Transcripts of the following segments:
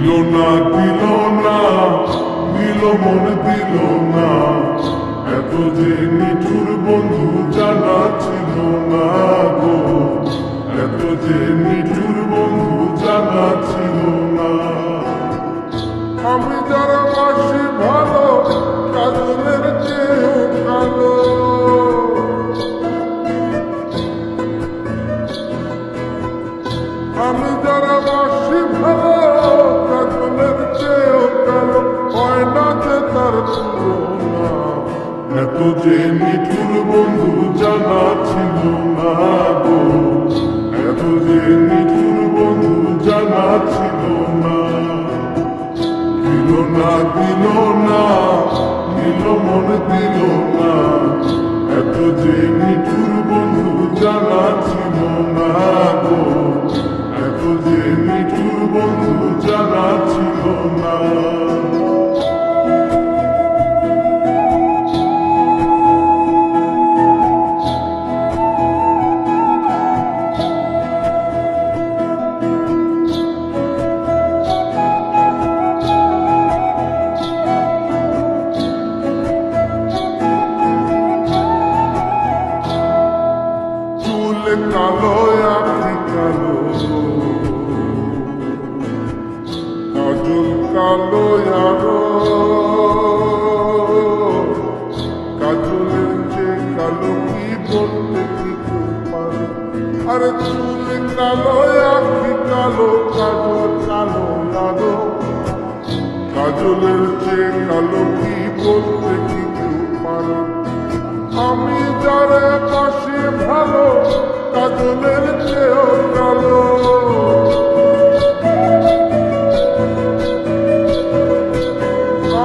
না দিল না দিল মন দিল না এত যে নিঠুর বন্ধু জানা ছিল না গো এত যে নিঠুর বন্ধু জানা ছিল না আমি যারা বাসি ভালো কাজলের চেয়েও কালো আমি যারা বাসি ভালো কাজলের চেয়েও কালো হয় না যে তার তুলনা এত যে নিঠুর বন্ধু জানা ছিল না গো এত যে নিঠুর বন্ধু জানা ছিল না দিল না দিল না দিল মন দিল না এত যে নিঠুর বন্ধু জানা ছিল না গো এত যে নিঠুর বন্ধু জানা ছিল না কালো আখি কালো কাজল কালো আরো কাজলের চেয়ে কালো কি বলতে কি পারো আরে চুল কালো আখি কালো কাজল কালো আরো কাজলের চেয়ে কালো কি বলতে কি পারো আমি যারা পাশে ভালো কাজলের চেয়েও কালো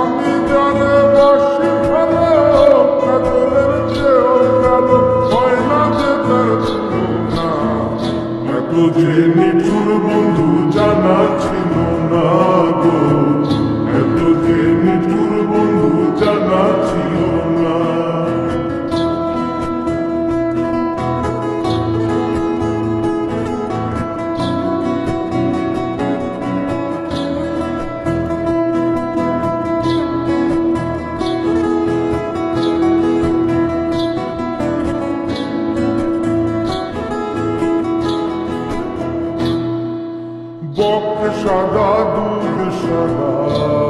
আমি যারা পাশে ভালো কাজলের চেয়েও কালো হয় না যে তার তুলনা এত যে নিঠুর বন্ধু জানা ছিল না গো এত যে নিঠুর বন্ধু জানা ছিল না বক সাদা দুধ সাদা